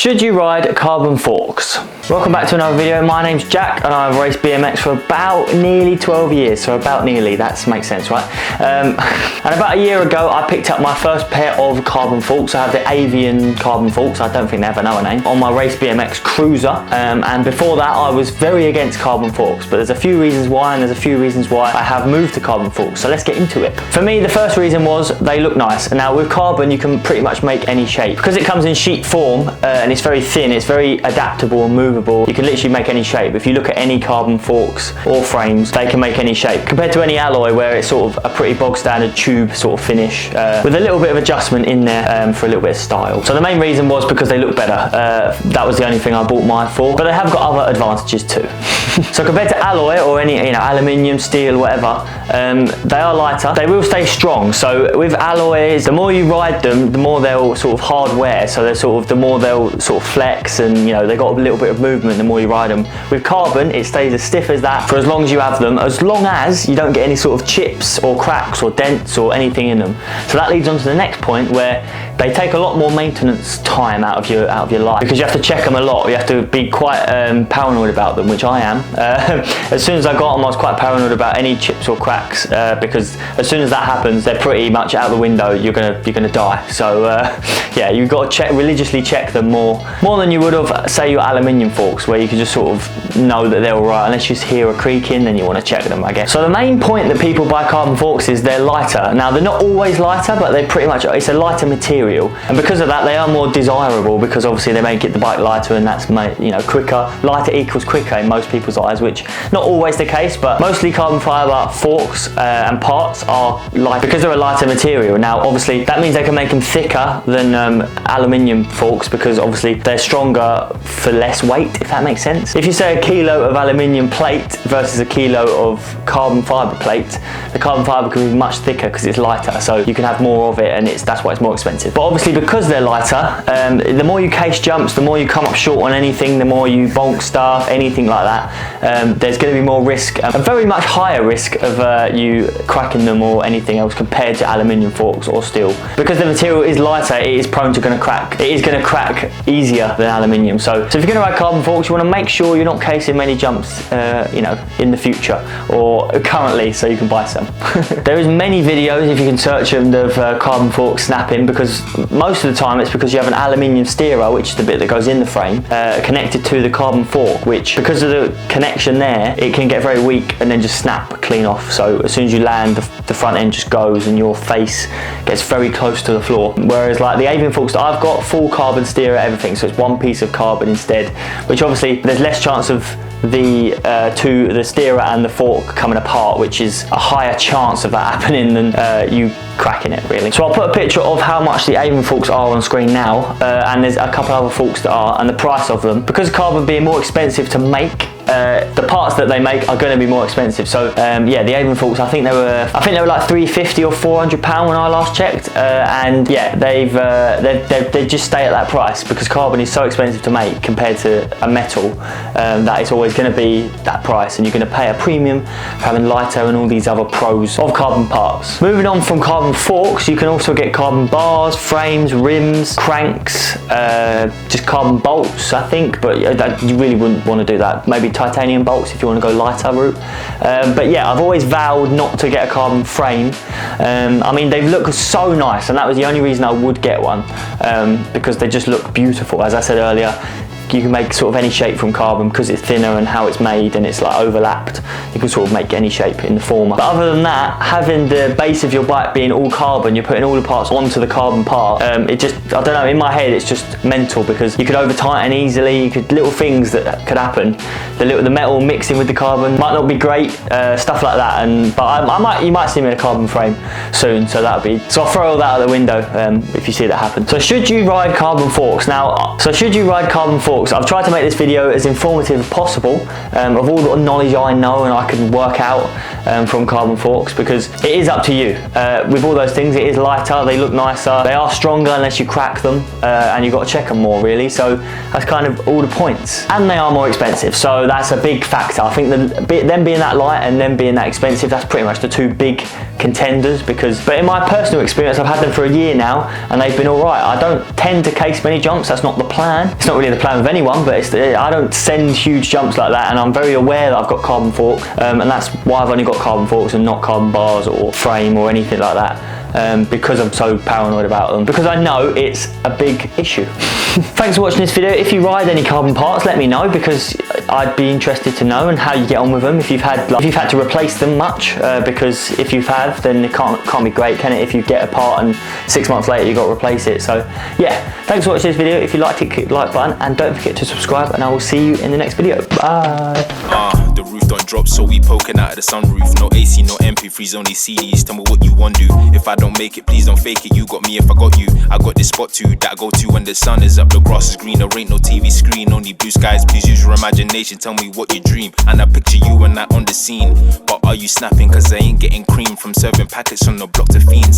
Should you ride carbon forks? Welcome back to another video. My name's Jack and I've raced BMX for about nearly 12 years. So about nearly, that makes sense, right? And about a year ago, I picked up my first pair of carbon forks. I have the Avian carbon forks. I don't think they have another name. On my Race BMX Cruiser. And before that, I was very against carbon forks. But there's a few reasons why, and there's a few reasons why I have moved to carbon forks. So let's get into it. For me, the first reason was they look nice. And now with carbon, you can pretty much make any shape. Because it comes in sheet form and it's very thin, it's very adaptable and movable. You can literally make any shape. If you look at any carbon forks or frames, they can make any shape. Compared to any alloy where it's sort of a pretty bog standard tube sort of finish with a little bit of adjustment in there for a little bit of style. So the main reason was because they look better. That was the only thing I bought mine for, but they have got other advantages too. So compared to alloy or any aluminium, steel, whatever, they are lighter. They will stay strong. So with alloys, the more you ride them, the more they'll sort of hard wear. So they're the more they'll sort of flex, and they got a little bit of movement the more you ride them. With carbon, it stays as stiff as that for as long as you have them, as long as you don't get any sort of chips or cracks or dents or anything in them. So that leads on to the next point, where they take a lot more maintenance time out of your life, because you have to check them a lot. You have to be quite paranoid about them, which I am. As soon as I got them, I was quite paranoid about any chips or cracks, because as soon as that happens, they're pretty much out the window. You're gonna die. So yeah, you've got to religiously check them more than you would have, say, your aluminium forks, where you can just sort of know that they're all right. Unless you hear a creaking, then you want to check them, I guess. So the main point that people buy carbon forks is they're lighter. Now they're not always lighter, but they're pretty much, it's a lighter material, and because of that, they are more desirable, because obviously they make the bike lighter, and that's quicker. Lighter equals quicker in most people's eyes, which not always the case, but mostly carbon fiber forks and parts are light because they're a lighter material. Now obviously that means they can make them thicker than aluminium forks, because obviously they're stronger for less weight, if that makes sense. If you say a kilo of aluminium plate versus a kilo of carbon fiber plate, the carbon fiber can be much thicker because it's lighter, so you can have more of it, and that's why it's more expensive. But obviously because they're lighter, the more you case jumps, the more you come up short on anything, the more you bonk stuff, anything like that, there's going to be more risk, a very much higher risk of you cracking them or anything else compared to aluminium forks or steel. Because the material is lighter, it is prone to crack. It is going to crack easier than aluminium. So if you're going to ride carbon forks, you want to make sure you're not casing many jumps in the future or currently, so you can buy some. There is many videos, if you can search them, of carbon forks snapping, because most of the time it's because you have an aluminium steerer, which is the bit that goes in the frame, connected to the carbon fork, which because of the connection there, it can get very weak and then just snap clean off. So as soon as you land, the front end just goes and your face gets very close to the floor. Whereas like the Avian forks that I've got, full carbon steerer, everything, so it's one piece of carbon instead, which obviously there's less chance of the steerer and the fork coming apart, which is a higher chance of that happening than you cracking it, really. So I'll put a picture of how much the Avian forks are on screen now, and there's a couple other forks that are, and the price of them. Because carbon being more expensive to make, the parts that they make are going to be more expensive. So yeah, the Avian forks, I think they were like £350 or £400 when I last checked, and yeah, they just stay at that price because carbon is so expensive to make compared to a metal, that it's always going to be that price, and you're going to pay a premium for having lighter and all these other pros of carbon parts. Moving on from carbon forks, you can also get carbon bars, frames, rims, cranks, just carbon bolts, I think, but you really wouldn't want to do that. Maybe titanium bolts if you want to go lighter route. But yeah, I've always vowed not to get a carbon frame. I mean, they look so nice, and that was the only reason I would get one, because they just look beautiful. As I said earlier, you can make sort of any shape from carbon because it's thinner and how it's made, and it's like overlapped. You can sort of make any shape in the former. But other than that, having the base of your bike being all carbon, you're putting all the parts onto the carbon part. It just, I don't know, in my head it's just mental, because you could over tighten easily. You could, little things that could happen. The metal mixing with the carbon might not be great, stuff like that. But you might see me in a carbon frame soon, so that'll be. So I'll throw all that out the window if you see that happen. So should you ride carbon forks? I've tried to make this video as informative as possible of all the knowledge I know and I can work out from carbon forks, because it is up to you. With all those things, it is lighter, they look nicer, they are stronger unless you crack them, and you've got to check them more, really. So that's kind of all the points. And they are more expensive, so that's a big factor. I think them being that light and them being that expensive, that's pretty much the two big contenders, but in my personal experience, I've had them for a year now and they've been all right. I don't tend to case many jumps. That's not the plan. It's not really the plan of anyone, but I don't send huge jumps like that, and I'm very aware that I've got carbon fork, and that's why I've only got carbon forks and not carbon bars or frame or anything like that, because I'm so paranoid about them, because I know it's a big issue. Thanks for watching this video. If you ride any carbon parts, let me know, because I'd be interested to know and how you get on with them. If you've had to replace them much, because if you have, then it can't be great, can it? If you get a part and 6 months later you got to replace it. So yeah, thanks for watching this video. If you liked it, click the like button and don't forget to subscribe, and I will see you in the next video. Bye. The roof don't drop, so we poking out of the sunroof. No AC, no MP3s, only CDs. Tell me what you want to do. If I don't make it, please don't fake it. You got me if I got you. I got this spot too that I go to when the sun is up, the grass is green. There ain't no TV screen, only blue skies. Please use your imagination, tell me what you dream. And I picture you and I on the scene. But are you snapping? Cause I ain't getting cream from serving packets on the block to fiends.